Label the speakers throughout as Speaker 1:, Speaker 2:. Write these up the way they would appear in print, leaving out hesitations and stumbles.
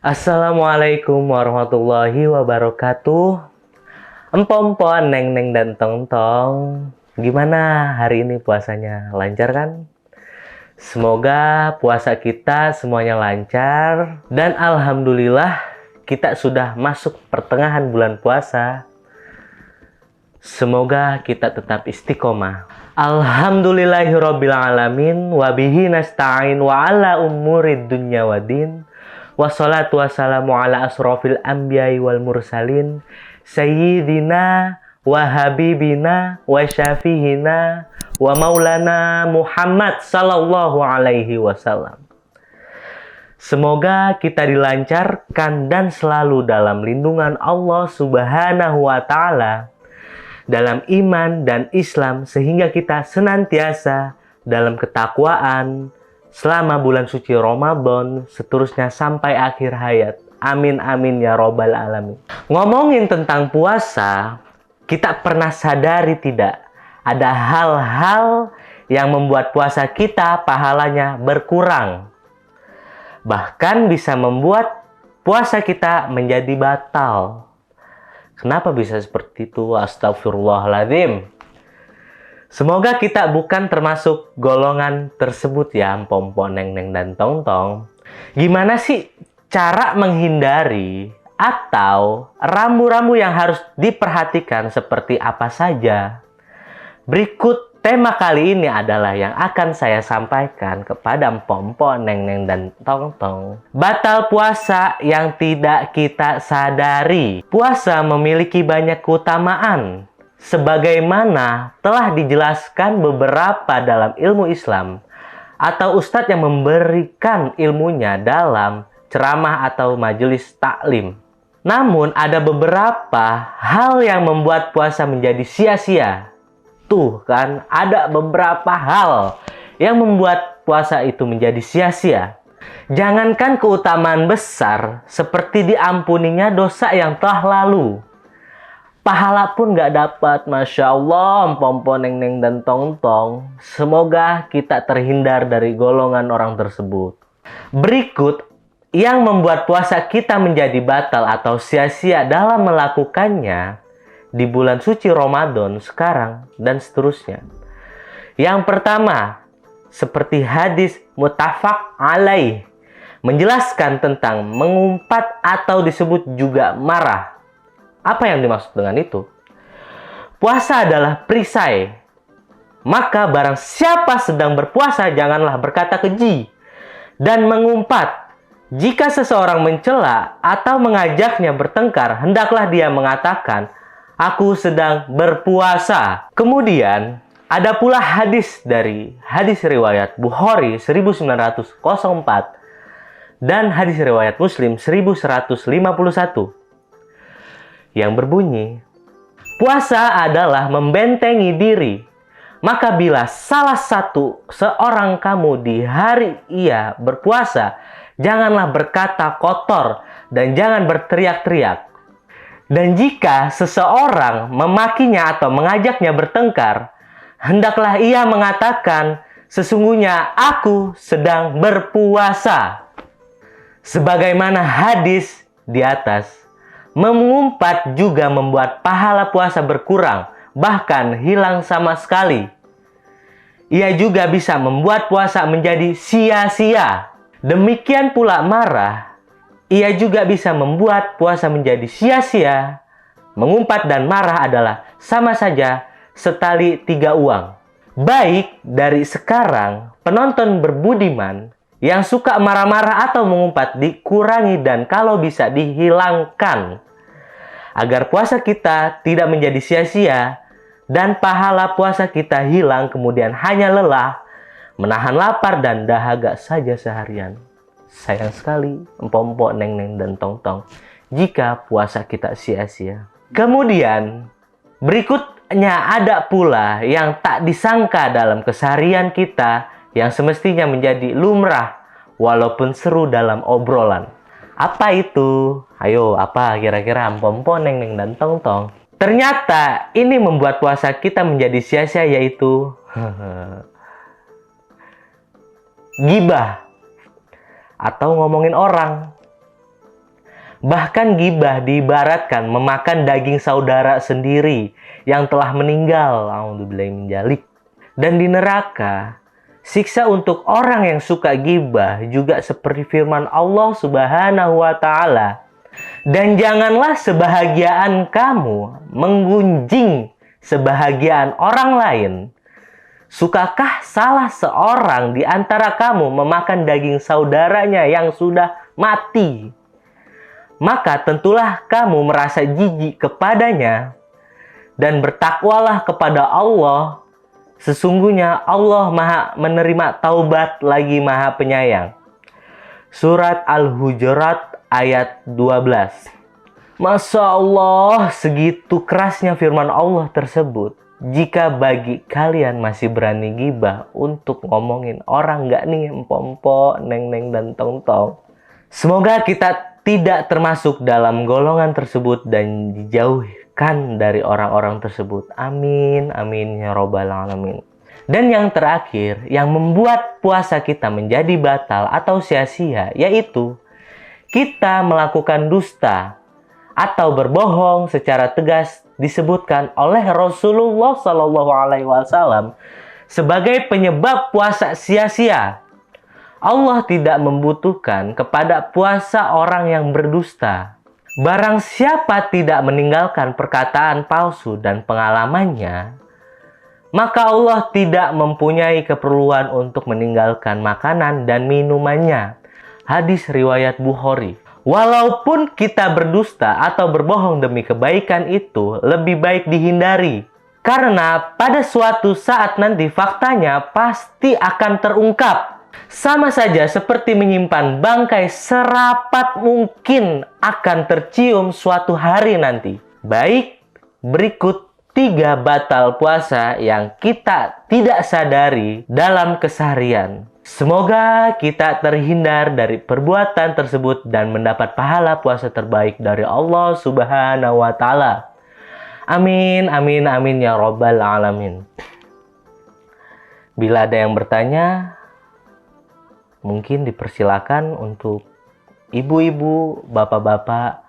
Speaker 1: Assalamualaikum warahmatullahi wabarakatuh. Empom-empom, neng-neng dan tong-tong. Gimana hari ini puasanya? Lancar kan? Semoga puasa kita semuanya lancar. Dan alhamdulillah kita sudah masuk pertengahan bulan puasa. Semoga kita tetap istiqomah. Alhamdulillahirabbil alamin wa bihi nasta'in wa ala umurid dunya waddin. Wassalatu wassalamu ala asrofil anbiya'i wal mursalin sayyidina wa habibina wa syafihina wa maulana Muhammad sallallahu alaihi wasallam. Semoga kita dilancarkan dan selalu dalam lindungan Allah subhanahu wa ta'ala, dalam iman dan Islam, sehingga kita senantiasa dalam ketakwaan selama bulan suci Ramadan, seterusnya sampai akhir hayat. Amin amin ya robbal alamin. Ngomongin tentang puasa, kita pernah sadari tidak? Ada hal-hal yang membuat puasa kita pahalanya berkurang. Bahkan bisa membuat puasa kita menjadi batal. Kenapa bisa seperti itu? Astagfirullahaladzim. Semoga kita bukan termasuk golongan tersebut ya, empom-empom, neng-neng dan tong-tong. Gimana sih cara menghindari atau rambu-rambu yang harus diperhatikan seperti apa saja? Berikut tema kali ini adalah yang akan saya sampaikan kepada empom-empom, neng-neng dan tong-tong. Batal puasa yang tidak kita sadari. Puasa memiliki banyak keutamaan, sebagaimana telah dijelaskan beberapa dalam ilmu Islam atau ustadz yang memberikan ilmunya dalam ceramah atau majelis taklim. Namun ada beberapa hal yang membuat puasa menjadi sia-sia. Tuh kan, ada beberapa hal yang membuat puasa itu menjadi sia-sia. Jangankan keutamaan besar seperti diampuninya dosa yang telah lalu, pahala pun gak dapat. Masya Allah, empom-empom, neng-neng dan tong-tong. Semoga kita terhindar dari golongan orang tersebut. Berikut yang membuat puasa kita menjadi batal atau sia-sia dalam melakukannya di bulan suci Ramadan sekarang dan seterusnya. Yang pertama, seperti hadis muttafaq alaih, menjelaskan tentang mengumpat atau disebut juga marah. Apa yang dimaksud dengan itu? Puasa adalah perisai. Maka barang siapa sedang berpuasa, janganlah berkata keji dan mengumpat. Jika seseorang mencela atau mengajaknya bertengkar, hendaklah dia mengatakan, "Aku sedang berpuasa." Kemudian ada pula hadis riwayat Bukhari 1904 dan hadis riwayat Muslim 1151 yang berbunyi, puasa adalah membentengi diri. Maka bila salah seorang kamu di hari ia berpuasa, janganlah berkata kotor dan jangan berteriak-teriak. Dan jika seseorang memakinya atau mengajaknya bertengkar, hendaklah ia mengatakan, "Sesungguhnya aku sedang berpuasa." Sebagaimana hadis di atas, mengumpat juga membuat pahala puasa berkurang, bahkan hilang sama sekali. Ia juga bisa membuat puasa menjadi sia-sia. Demikian pula marah, ia juga bisa membuat puasa menjadi sia-sia. Mengumpat dan marah adalah sama saja setali tiga uang. Baik dari sekarang, penonton berbudiman yang suka marah-marah atau mengumpat dikurangi dan kalau bisa dihilangkan, agar puasa kita tidak menjadi sia-sia dan pahala puasa kita hilang, kemudian hanya lelah, menahan lapar dan dahaga saja seharian. Sayang sekali, empom-empom, neng-neng dan tong-tong, jika puasa kita sia-sia. Kemudian berikutnya ada pula yang tak disangka dalam keseharian kita, yang semestinya menjadi lumrah walaupun seru dalam obrolan. Apa itu? Ayo, apa kira-kira empom-empom, neng-neng dan tong-tong? Ternyata ini membuat puasa kita menjadi sia-sia, yaitu gibah atau ngomongin orang. Bahkan gibah diibaratkan memakan daging saudara sendiri yang telah meninggal. A'udzubillahi min dzalik. Dan di neraka, siksa untuk orang yang suka gibah juga seperti firman Allah Subhanahu wa taala. Dan janganlah sebahagiaan kamu menggunjing sebahagiaan orang lain. Sukakah salah seorang di antara kamu memakan daging saudaranya yang sudah mati? Maka tentulah kamu merasa jijik kepadanya dan bertakwalah kepada Allah. Sesungguhnya Allah Maha menerima taubat lagi Maha penyayang. Surat Al-Hujurat ayat 12. Masya Allah, segitu kerasnya firman Allah tersebut. Jika bagi kalian masih berani gibah untuk ngomongin orang nggak nih, empok-empok, neng-neng, dan tong-tong. Semoga kita tidak termasuk dalam golongan tersebut dan dijauhkan dari orang-orang tersebut. Amin, amin ya robbal alamin. Dan yang terakhir, yang membuat puasa kita menjadi batal atau sia-sia, yaitu kita melakukan dusta atau berbohong secara tegas disebutkan oleh Rasulullah SAW sebagai penyebab puasa sia-sia. Allah tidak membutuhkan kepada puasa orang yang berdusta. Barang siapa tidak meninggalkan perkataan palsu dan pengalamannya, maka Allah tidak mempunyai keperluan untuk meninggalkan makanan dan minumannya. Hadis riwayat Bukhari. Walaupun kita berdusta atau berbohong demi kebaikan itu lebih baik dihindari. Karena pada suatu saat nanti faktanya pasti akan terungkap. Sama saja seperti menyimpan bangkai serapat mungkin akan tercium suatu hari nanti. Baik, berikut 3 batal puasa yang kita tidak sadari dalam keseharian. Semoga kita terhindar dari perbuatan tersebut dan mendapat pahala puasa terbaik dari Allah Subhanahu wa taala. Amin, amin, amin ya robbal alamin. Bila ada yang bertanya, mungkin dipersilakan untuk ibu-ibu, bapak-bapak,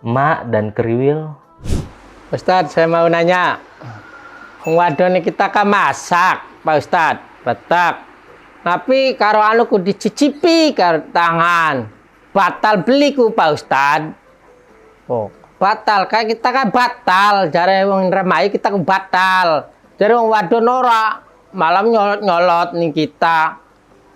Speaker 1: emak, dan kriwil.
Speaker 2: Ustadz, saya mau nanya. Wadon kita kan masak, Pak Ustadz, betak. Tapi karo anu ku dicicipi karo tangan. Batal beli ku Pak Ustadz. Oh, batal kayak kita kan batal. Jare wong remai kita ku batal. Jare wong wadon ora, malam nyolot-nyolot ning kita.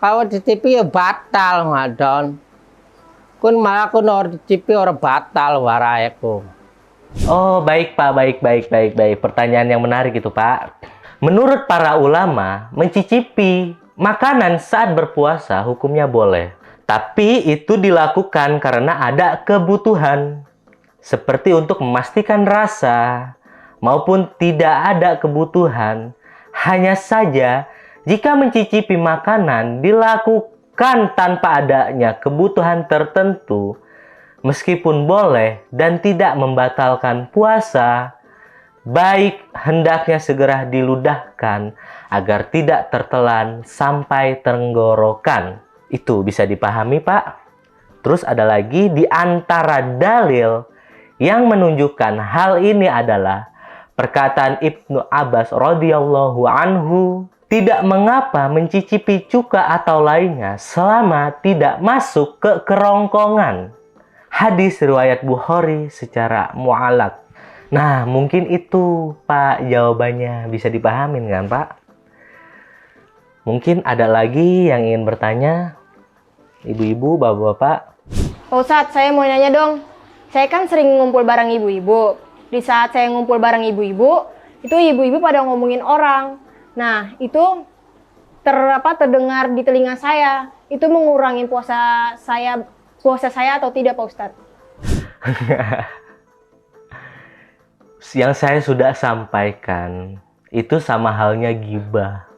Speaker 2: Kalau dicicipi ya batal wadon. Kun malah kun ora dicicipi ora batal warae ku.
Speaker 1: Oh, baik Pak, baik. Pertanyaan yang menarik itu Pak. Menurut para ulama, mencicipi makanan saat berpuasa hukumnya boleh. Tapi itu dilakukan karena ada kebutuhan. Seperti untuk memastikan rasa, maupun tidak ada kebutuhan. Hanya saja, jika mencicipi makanan dilakukan tanpa adanya kebutuhan tertentu, meskipun boleh dan tidak membatalkan puasa, baik hendaknya segera diludahkan agar tidak tertelan sampai tenggorokan. Itu bisa dipahami Pak. Terus ada lagi di antara dalil yang menunjukkan hal ini adalah perkataan Ibnu Abbas radhiyallahu anhu, tidak mengapa mencicipi cuka atau lainnya selama tidak masuk ke kerongkongan. Hadis riwayat Bukhari secara mu'alaq. Nah, mungkin itu Pak jawabannya, bisa dipahamin kan Pak? Mungkin ada lagi yang ingin bertanya? Ibu-ibu, bapak-bapak?
Speaker 3: Pak Ustadz, saya mau nanya dong. Saya kan sering ngumpul bareng ibu-ibu. Di saat saya ngumpul bareng ibu-ibu, itu ibu-ibu pada ngomongin orang. Nah, itu terdengar di telinga saya. Itu mengurangi puasa saya atau tidak Pak Ustadz?
Speaker 1: Yang saya sudah sampaikan, itu sama halnya gibah.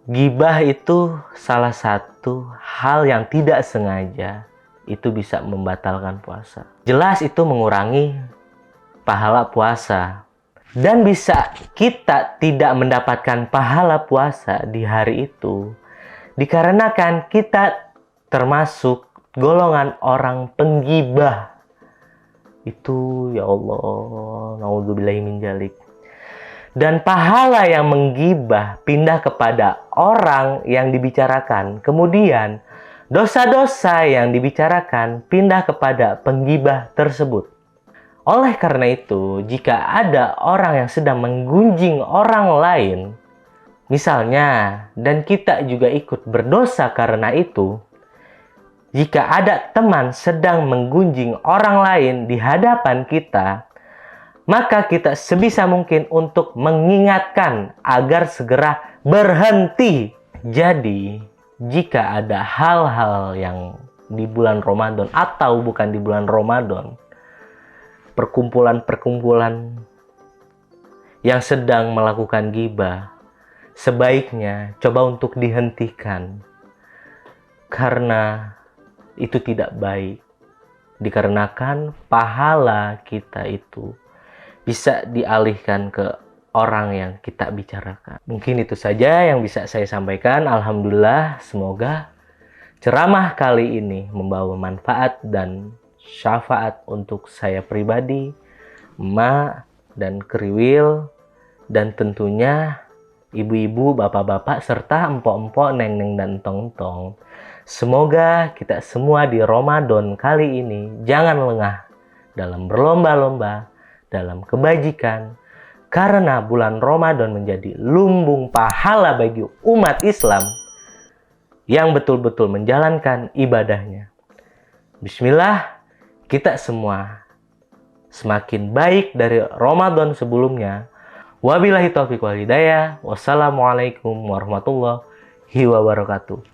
Speaker 1: Gibah itu salah satu hal yang tidak sengaja itu bisa membatalkan puasa. Jelas itu mengurangi pahala puasa. Dan bisa kita tidak mendapatkan pahala puasa di hari itu dikarenakan kita termasuk golongan orang penggibah. Itu ya Allah, naudzubillahi min dzalik. Dan pahala yang menggibah pindah kepada orang yang dibicarakan. Kemudian dosa-dosa yang dibicarakan pindah kepada penggibah tersebut. Oleh karena itu, jika ada orang yang sedang menggunjing orang lain, misalnya, dan kita juga ikut berdosa karena itu, jika ada teman sedang menggunjing orang lain di hadapan kita, maka kita sebisa mungkin untuk mengingatkan agar segera berhenti. Jadi, jika ada hal-hal yang di bulan Ramadan atau bukan di bulan Ramadan, perkumpulan-perkumpulan yang sedang melakukan ghibah, sebaiknya coba untuk dihentikan. Karena itu tidak baik. Dikarenakan pahala kita itu bisa dialihkan ke orang yang kita bicarakan. Mungkin itu saja yang bisa saya sampaikan. Alhamdulillah, semoga ceramah kali ini membawa manfaat dan syafaat untuk saya pribadi, emak, dan kriwil, dan tentunya ibu-ibu, bapak-bapak, serta empok-empok, neng-neng, dan entong-entong. Semoga kita semua di Ramadan kali ini jangan lengah dalam berlomba-lomba dalam kebajikan, karena bulan Ramadan menjadi lumbung pahala bagi umat Islam yang betul-betul menjalankan ibadahnya. Bismillah, kita semua semakin baik dari Ramadan sebelumnya. Wabillahi taufiq wal hidayah. Wassalamualaikum warahmatullahi wabarakatuh.